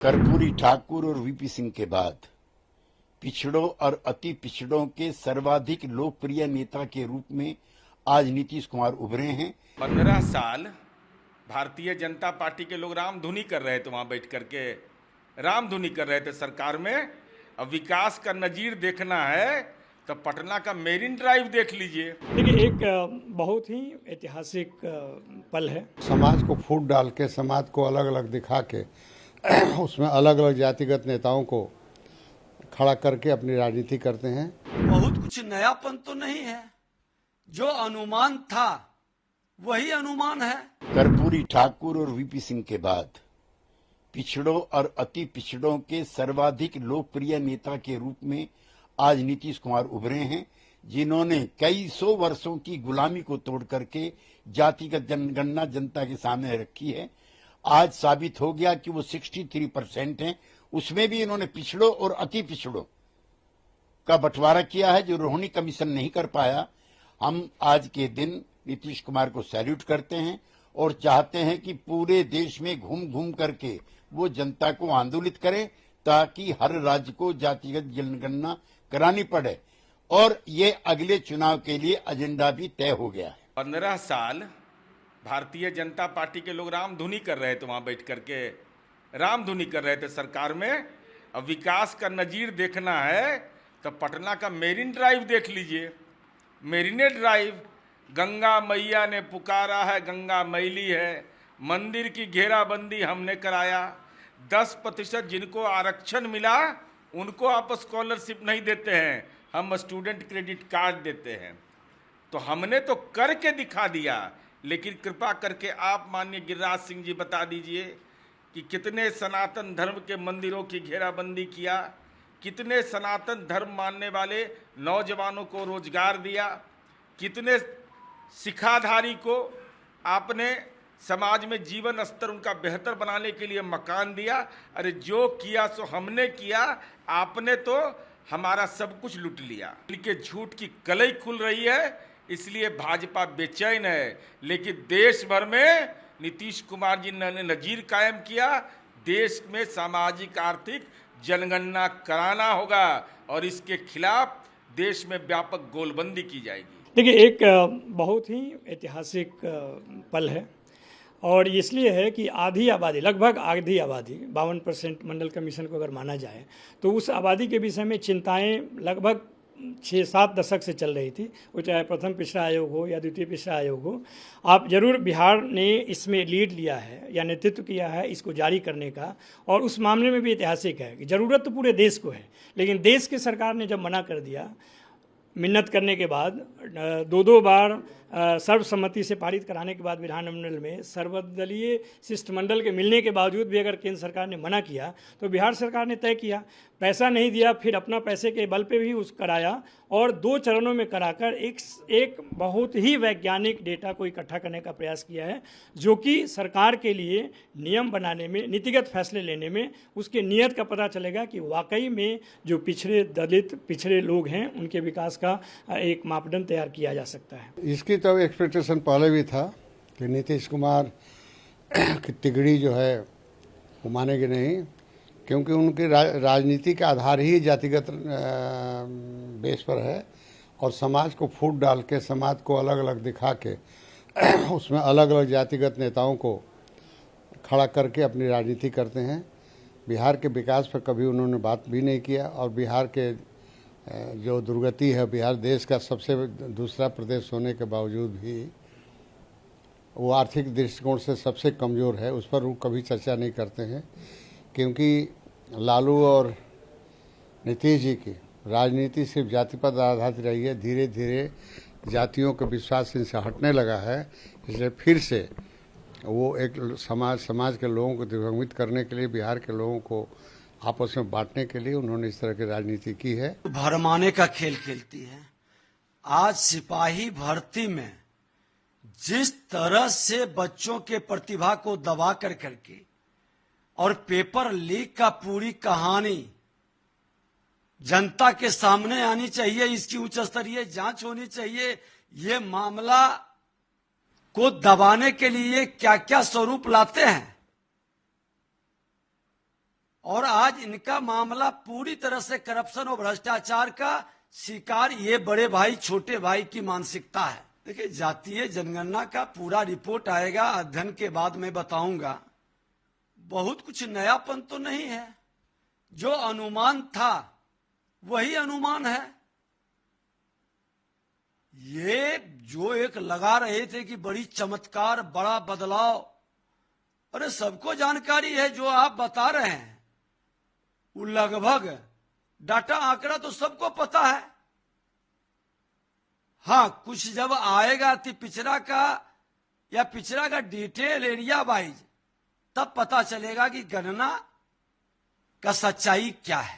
कर्पूरी ठाकुर और वीपी सिंह के बाद पिछड़ों और अति पिछड़ों के सर्वाधिक लोकप्रिय नेता के रूप में आज नीतीश कुमार उभरे हैं। 15 साल भारतीय जनता पार्टी के लोग रामधुनी कर रहे थे, वहां बैठ करके रामधुनी कर रहे थे सरकार में। अब विकास का नजीर देखना है तो पटना का मेरिन ड्राइव देख लीजिए। देखिए, एक बहुत ही ऐतिहासिक पल है। समाज को फूट डाल के, समाज को अलग अलग दिखा के उसमें अलग अलग जातिगत नेताओं को खड़ा करके अपनी राजनीति करते हैं। बहुत कुछ नयापन तो नहीं है, जो अनुमान था वही अनुमान है। कर्पूरी ठाकुर और वीपी सिंह के बाद पिछड़ों और अति पिछड़ों के सर्वाधिक लोकप्रिय नेता के रूप में आज नीतीश कुमार उभरे हैं, जिन्होंने कई सौ वर्षों की गुलामी को तोड़ करके जातिगत जनगणना जनता के सामने रखी है। आज साबित हो गया कि वो 63% हैं। उसमें भी इन्होंने पिछड़ों और अति पिछड़ों का बंटवारा किया है, जो रोहिणी कमीशन नहीं कर पाया। हम आज के दिन नीतीश कुमार को सैल्यूट करते हैं और चाहते हैं कि पूरे देश में घूम घूम करके वो जनता को आंदोलित करें, ताकि हर राज्य को जातिगत जनगणना करानी पड़े। और ये अगले चुनाव के लिए एजेंडा भी तय हो गया है। 15 साल भारतीय जनता पार्टी के लोग रामधुनी कर रहे थे, वहां बैठ करके रामधुनी कर रहे थे सरकार में। अब विकास का नजीर देखना है तो पटना का मेरिन ड्राइव देख लीजिए। मेरिने ड्राइव, गंगा मैया ने पुकारा है, गंगा मैली है, मंदिर की घेराबंदी हमने कराया। 10% जिनको आरक्षण मिला उनको आप स्कॉलरशिप नहीं देते हैं, हम स्टूडेंट क्रेडिट कार्ड देते हैं। तो हमने तो करके दिखा दिया, लेकिन कृपा करके आप माननीय गिरिराज सिंह जी बता दीजिए कि कितने सनातन धर्म के मंदिरों की घेराबंदी किया, कितने सनातन धर्म मानने वाले नौजवानों को रोजगार दिया, कितने सिखाधारी को आपने समाज में जीवन स्तर उनका बेहतर बनाने के लिए मकान दिया। अरे जो किया सो हमने किया, आपने तो हमारा सब कुछ लूट लिया। इनके झूठ की कलई खुल रही है, इसलिए भाजपा बेचैन है। लेकिन देश भर में नीतीश कुमार जी ने नजीर कायम किया। देश में सामाजिक आर्थिक जनगणना कराना होगा और इसके खिलाफ देश में व्यापक गोलबंदी की जाएगी। देखिए, एक बहुत ही ऐतिहासिक पल है, और इसलिए है कि आधी आबादी, लगभग आधी आबादी, 52% मंडल कमीशन को अगर माना जाए तो उस आबादी के विषय में चिंताएं लगभग 6-7 दशक से चल रही थी। वो चाहे प्रथम पिछड़ा आयोग हो या द्वितीय पिछड़ा आयोग हो। आप जरूर बिहार ने इसमें लीड लिया है या नेतृत्व किया है इसको जारी करने का, और उस मामले में भी ऐतिहासिक है कि ज़रूरत तो पूरे देश को है, लेकिन देश की सरकार ने जब मना कर दिया, मिन्नत करने के बाद, 2 बार सर्वसम्मति से पारित कराने के बाद विधानमंडल में सर्वदलीय शिष्टमंडल के मिलने के बावजूद भी अगर केंद्र सरकार ने मना किया, तो बिहार सरकार ने तय किया, पैसा नहीं दिया, फिर अपना पैसे के बल पे भी उस कराया, और 2 चरणों में कराकर एक बहुत ही वैज्ञानिक डेटा को इकट्ठा करने का प्रयास किया है, जो कि सरकार के लिए नियम बनाने में, नीतिगत फैसले लेने में उसके नियत का पता चलेगा कि वाकई में जो पिछड़े दलित पिछड़े लोग हैं उनके विकास का एक मापदंड तैयार किया जा सकता है। इसकी तो एक्सपेक्टेशन पहले भी था कि नीतीश कुमार की तिगड़ी जो है वो मानेगी नहीं, क्योंकि उनकी राजनीति का आधार ही जातिगत बेस पर है, और समाज को फूट डाल के, समाज को अलग अलग दिखा के उसमें अलग अलग जातिगत नेताओं को खड़ा करके अपनी राजनीति करते हैं। बिहार के विकास पर कभी उन्होंने बात भी नहीं किया, और बिहार के जो दुर्गति है, बिहार देश का सबसे दूसरा प्रदेश होने के बावजूद भी वो आर्थिक दृष्टिकोण से सबसे कमज़ोर है, उस पर वो कभी चर्चा नहीं करते हैं। क्योंकि लालू और नीतीश जी की राजनीति सिर्फ जाति पर आधारित रही है, धीरे धीरे जातियों के विश्वास इनसे हटने लगा है। इसलिए फिर से वो एक समाज के लोगों को दिग्भ्रमित करने के लिए, बिहार के लोगों को आपस में बांटने के लिए उन्होंने इस तरह की राजनीति की है। भरमाने का खेल खेलती है। आज सिपाही भर्ती में जिस तरह से बच्चों के प्रतिभा को दबा कर करके और पेपर लीक का पूरी कहानी जनता के सामने आनी चाहिए, इसकी उच्च स्तरीय जांच होनी चाहिए। ये मामला को दबाने के लिए क्या क्या स्वरूप लाते हैं, और आज इनका मामला पूरी तरह से करप्शन और भ्रष्टाचार का शिकार ये बड़े भाई छोटे भाई की मानसिकता है। देखिए, जातीय जनगणना का पूरा रिपोर्ट आएगा, अध्ययन के बाद मैं बताऊंगा। बहुत कुछ नयापन तो नहीं है, जो अनुमान था वही अनुमान है। ये जो एक लगा रहे थे कि बड़ी चमत्कार, बड़ा बदलाव, अरे सबको जानकारी है जो आप बता रहे हैं वो लगभग डाटा आंकड़ा तो सबको पता है। हाँ, कुछ जब आएगा अति पिछड़ा का या पिछड़ा का डिटेल एरिया वाइज, तब पता चलेगा कि गणना का सच्चाई क्या है।